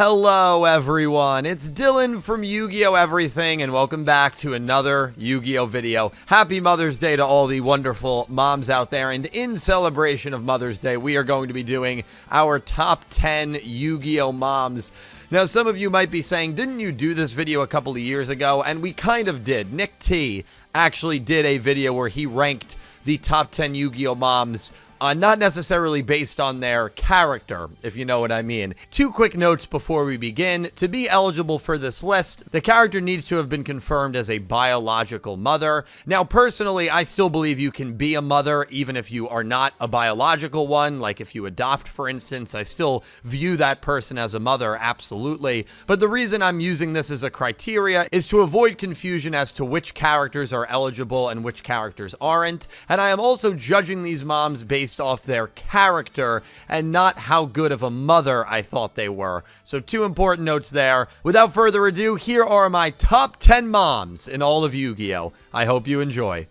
Hello everyone, it's Dylan from Yu-Gi-Oh! Everything, and welcome back to another Yu-Gi-Oh! Video. Happy Mother's Day to all the wonderful moms out there, and in celebration of Mother's Day, we are going to be doing our top 10 Yu-Gi-Oh! Moms. Now, some of you might be saying, didn't you do this video a couple of years ago? And we kind of did. Nick T actually did a video where he ranked the top 10 Yu-Gi-Oh! Moms, not necessarily based on their character, if you know what I mean. Two quick notes before we begin. To be eligible for this list, the character needs to have been confirmed as a biological mother. Now, personally, I still believe you can be a mother even if you are not a biological one. Like if you adopt, for instance, I still view that person as a mother, absolutely. But the reason I'm using this as a criteria is to avoid confusion as to which characters are eligible and which characters aren't. And I am also judging these moms based off their character and not how good of a mother I thought they were. So two important notes there. Without further ado, here are my top 10 moms in all of Yu-Gi-Oh! I hope you enjoy.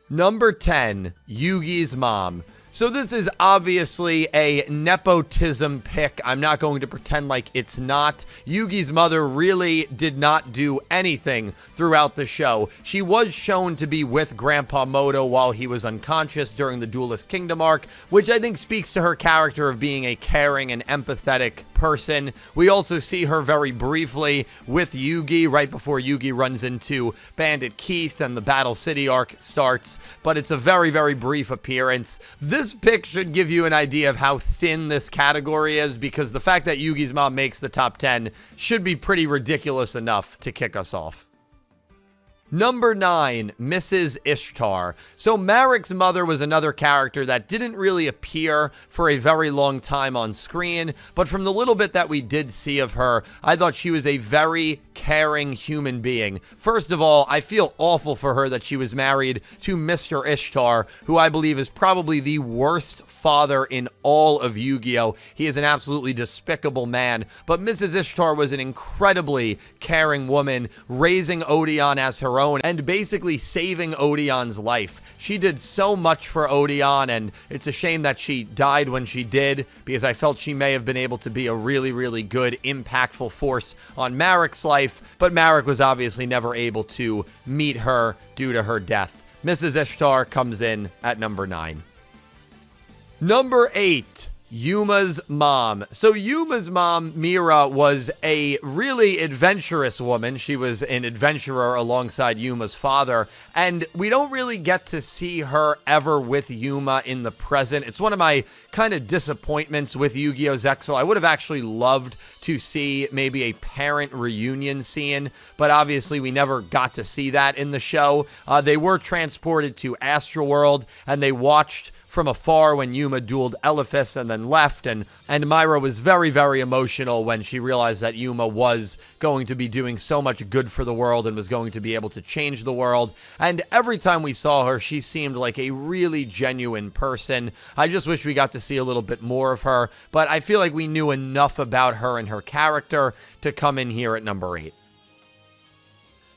Number 10, Yugis Mom. So this is obviously a nepotism pick. I'm not going to pretend like it's not. Yugi's mother really did not do anything throughout the show. She was shown to be with Grandpa Moto while he was unconscious during the Duelist Kingdom arc, which I think speaks to her character of being a caring and empathetic person. We also see her very briefly with Yugi right before Yugi runs into Bandit Keith and the Battle City arc starts, but it's a very, very brief appearance. This pick should give you an idea of how thin this category is, because the fact that Yugi's mom makes the top 10 should be pretty ridiculous enough to kick us off. Number 9, Mrs. Ishtar. So Marek's mother was another character that didn't really appear for a very long time on screen, but from the little bit that we did see of her, I thought she was a very caring human being. First of all, I feel awful for her that she was married to Mr. Ishtar, who I believe is probably the worst father in all of Yu-Gi-Oh! He is an absolutely despicable man, but Mrs. Ishtar was an incredibly caring woman, raising Odeon as her own and basically saving Odeon's life. She did so much for Odeon, and it's a shame that she died when she did, because I felt she may have been able to be a really, really good, impactful force on Marek's life, but Marek was obviously never able to meet her due to her death. Mrs. Ishtar comes in at number 9. Number 8. Yuma's mom. So Yuma's mom, Mira, was a really adventurous woman. She was an adventurer alongside Yuma's father, and we don't really get to see her ever with Yuma in the present. It's one of my kind of disappointments with Yu-Gi-Oh! Zexal. I would have actually loved to see maybe a parent reunion scene, but obviously we never got to see that in the show. They were transported to Astroworld, and they watched from afar when Yuma dueled Elephas and then left, and Myra was very, very emotional when she realized that Yuma was going to be doing so much good for the world and was going to be able to change the world. And every time we saw her, she seemed like a really genuine person. I just wish we got to see a little bit more of her, but I feel like we knew enough about her and her character to come in here at number 8.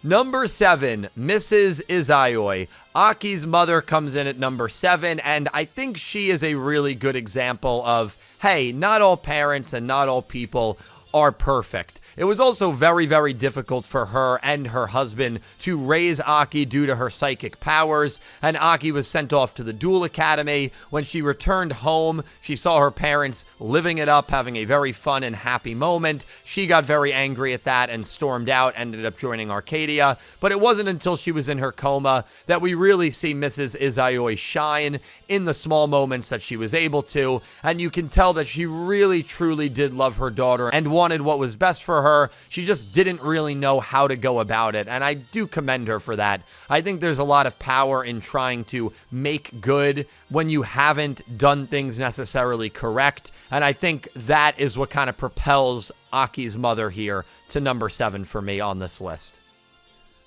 Number 7, Mrs. Isayoi. Aki's mother comes in at number 7, and I think she is a really good example of, hey, not all parents and not all people are perfect. It was also very, very difficult for her and her husband to raise Aki due to her psychic powers, and Aki was sent off to the Duel Academy. When she returned home, she saw her parents living it up, having a very fun and happy moment. She got very angry at that and stormed out, ended up joining Arcadia, but it wasn't until she was in her coma that we really see Mrs. Isayoi shine in the small moments that she was able to, and you can tell that she really, truly did love her daughter and wanted what was best for her. She just didn't really know how to go about it, and I do commend her for that. I think there's a lot of power in trying to make good when you haven't done things necessarily correct, and I think that is what kind of propels Aki's mother here to number 7 for me on this list.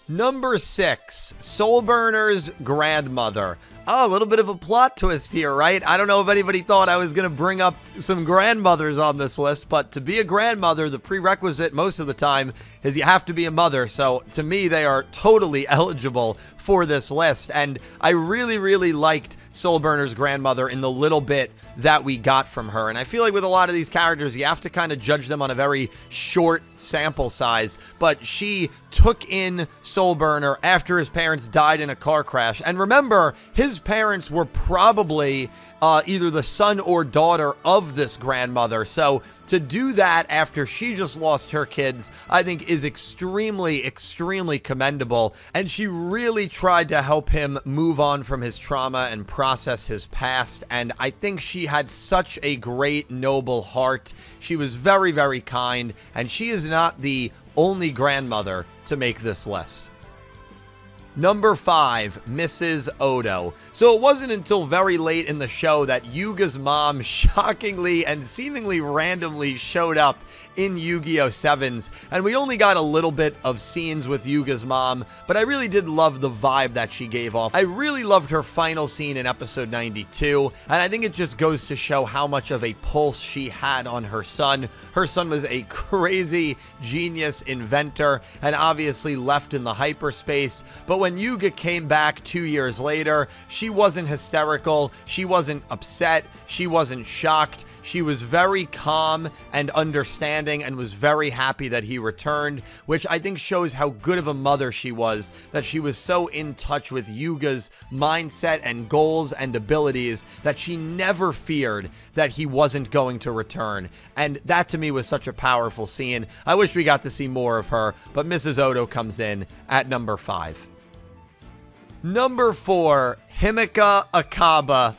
Number 6, Soulburner's grandmother. Oh, a little bit of a plot twist here, right? I don't know if anybody thought I was going to bring up some grandmothers on this list, but to be a grandmother, the prerequisite most of the time is you have to be a mother. So to me, they are totally eligible for this list. And I really, really liked Soulburner's grandmother in the little bit that we got from her. And I feel like with a lot of these characters, you have to kind of judge them on a very short sample size. But she took in Soulburner after his parents died in a car crash. And remember, his parents were probably either the son or daughter of this grandmother. So to do that after she just lost her kids, I think is extremely, extremely commendable. And she really tried to help him move on from his trauma and process his past. And I think she had such a great, noble heart. She was very, very kind. And she is not the only grandmother to make this list. Number 5, Mrs. Odo. So it wasn't until very late in the show that Yuga's mom shockingly and seemingly randomly showed up in Yu-Gi-Oh! 7s, and we only got a little bit of scenes with Yuga's mom, but I really did love the vibe that she gave off. I really loved her final scene in episode 92, and I think it just goes to show how much of a pulse she had on her son. Her son was a crazy genius inventor, and obviously left in the hyperspace, but when Yuga came back 2 years later, she wasn't hysterical, she wasn't upset, she wasn't shocked. She was very calm and understanding and was very happy that he returned, which I think shows how good of a mother she was, that she was so in touch with Yuga's mindset and goals and abilities that she never feared that he wasn't going to return. And that to me was such a powerful scene. I wish we got to see more of her, but Mrs. Odo comes in at number 5. Number 4, Hima Akaba.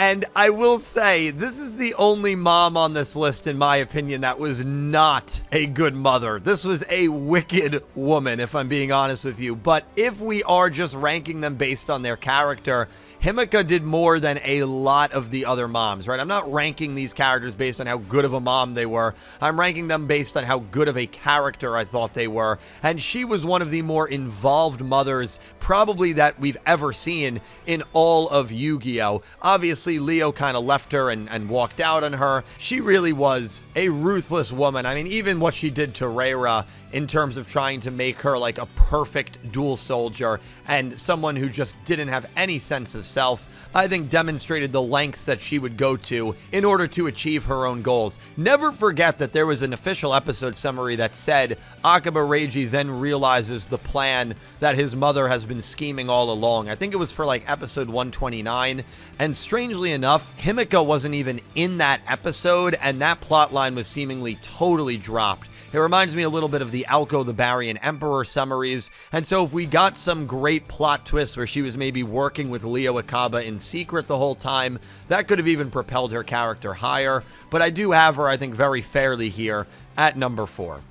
And I will say, this is the only mom on this list, in my opinion, that was not a good mother. This was a wicked woman, if I'm being honest with you. But if we are just ranking them based on their character, Himika did more than a lot of the other moms, right? I'm not ranking these characters based on how good of a mom they were. I'm ranking them based on how good of a character I thought they were. And she was one of the more involved mothers probably that we've ever seen in all of Yu-Gi-Oh! Obviously, Leo kind of left her and walked out on her. She really was a ruthless woman. I mean, even what she did to Reira in terms of trying to make her like a perfect dual soldier and someone who just didn't have any sense of self, I think demonstrated the lengths that she would go to in order to achieve her own goals. Never forget that there was an official episode summary that said Akaba Reiji then realizes the plan that his mother has been scheming all along. I think it was for like episode 129. And strangely enough, Himika wasn't even in that episode, and that plot line was seemingly totally dropped. It reminds me a little bit of the Alko the Barian Emperor summaries, and so if we got some great plot twist where she was maybe working with Leo Akaba in secret the whole time, that could have even propelled her character higher, but I do have her, I think, very fairly here at number 4.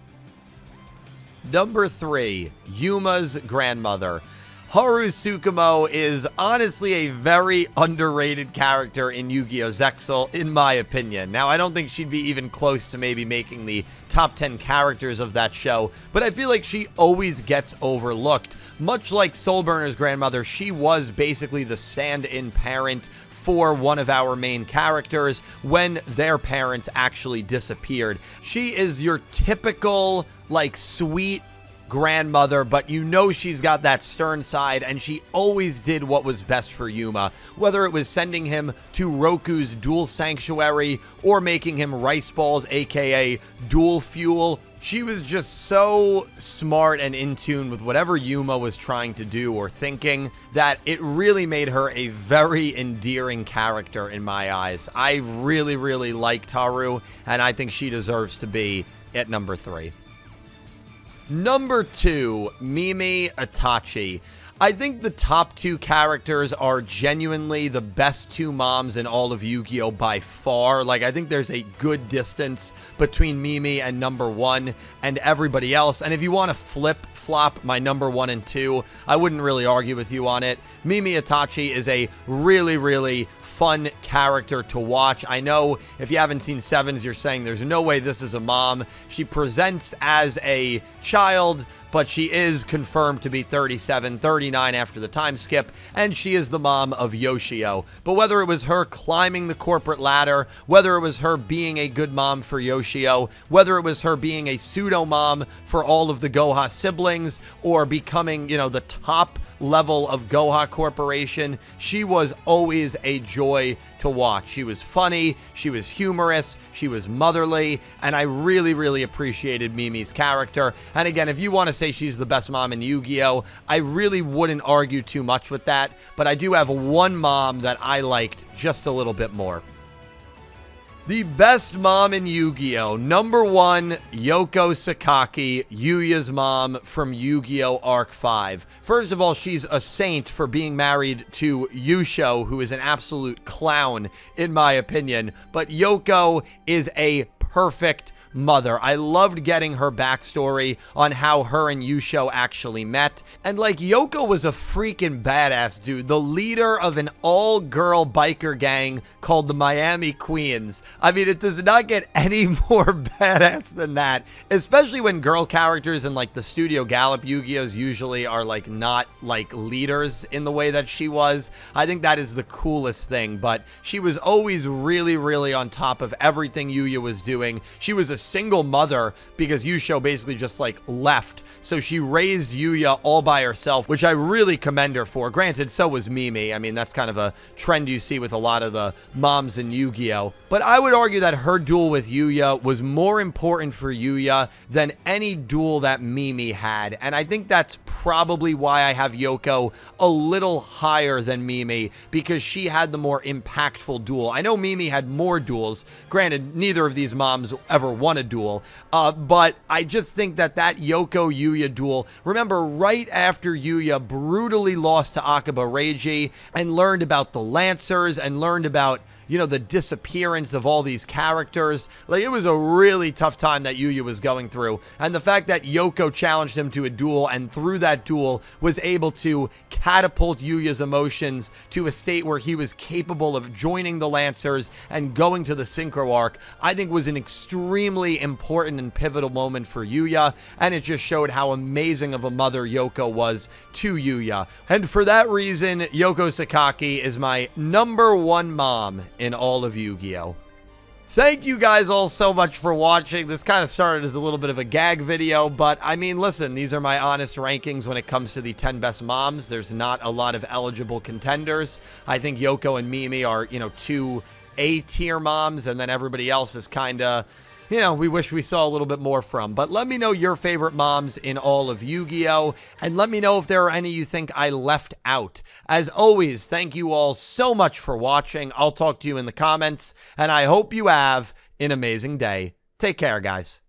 Number 3, Yuma's grandmother. Haru Sukimo is honestly a very underrated character in Yu-Gi-Oh! Zexal, in my opinion. Now, I don't think she'd be even close to maybe making the top 10 characters of that show, but I feel like she always gets overlooked. Much like Soulburner's grandmother, she was basically the stand-in parent for one of our main characters when their parents actually disappeared. She is your typical, like, sweet grandmother, but you know she's got that stern side, and she always did what was best for Yuma, whether it was sending him to Roku's dual sanctuary or making him rice balls, aka dual fuel. She was just so smart and in tune with whatever Yuma was trying to do or thinking that it really made her a very endearing character in my eyes. I really, really liked Haru, and I think she deserves to be at number 3. Number 2, Mimi Itachi. I think the top 2 characters are genuinely the best 2 moms in all of Yu-Gi-Oh! By far. Like, I think there's a good distance between Mimi and number 1 and everybody else. And if you want to flip-flop my number 1 and 2, I wouldn't really argue with you on it. Mimi Itachi is a really, really fun character to watch. I know if you haven't seen Sevens, you're saying there's no way this is a mom. She presents as a child, but she is confirmed to be 37, 39 after the time skip, and she is the mom of Yoshio. But whether it was her climbing the corporate ladder, whether it was her being a good mom for Yoshio, whether it was her being a pseudo-mom for all of the Goha siblings, or becoming, the top level of Goha Corporation, she was always a joy to watch. She was funny, she was humorous, she was motherly, and I really, really appreciated Mimi's character. And again, if you want to say she's the best mom in Yu-Gi-Oh, I really wouldn't argue too much with that, but I do have one mom that I liked just a little bit more. The best mom in Yu-Gi-Oh! Number 1, Yoko Saki, Yugis Mom from Yu-Gi-Oh! Arc 5. First of all, she's a saint for being married to Yusho, who is an absolute clown, in my opinion. But Yoko is a perfect mother. I loved getting her backstory on how her and Yusho actually met. And Yoko was a freaking badass, dude. The leader of an all-girl biker gang called the Miami Queens. I mean, it does not get any more badass than that, especially when girl characters in the Studio Gallop Yu-Gi-Ohs usually are not leaders in the way that she was. I think that is the coolest thing, but she was always really, really on top of everything Yuya was doing. She was a single mother because Yusho basically just left. So she raised Yuya all by herself, which I really commend her for. Granted, so was Mimi. I mean, that's kind of a trend you see with a lot of the moms in Yu-Gi-Oh! But I would argue that her duel with Yuya was more important for Yuya than any duel that Mimi had. And I think that's probably why I have Yoko a little higher than Mimi, because she had the more impactful duel. I know Mimi had more duels. Granted, neither of these moms ever won a duel, but I just think that Yoko-Yuya duel, remember, right after Yuya brutally lost to Akaba Reiji and learned about the Lancers and learned about the disappearance of all these characters. It was a really tough time that Yuya was going through. And the fact that Yoko challenged him to a duel and through that duel was able to catapult Yuya's emotions to a state where he was capable of joining the Lancers and going to the Synchro Arc, I think was an extremely important and pivotal moment for Yuya. And it just showed how amazing of a mother Yoko was to Yuya. And for that reason, Yoko Saki is my number 1 mom in all of Yu-Gi-Oh! Thank you guys all so much for watching. This kind of started as a little bit of a gag video, but I mean, listen, these are my honest rankings when it comes to the 10 best moms. There's not a lot of eligible contenders. I think Yoko and Mimi are, 2 A-tier moms, and then everybody else is kind of, we wish we saw a little bit more from. But let me know your favorite moms in all of Yu-Gi-Oh! And let me know if there are any you think I left out. As always, thank you all so much for watching. I'll talk to you in the comments, and I hope you have an amazing day. Take care, guys.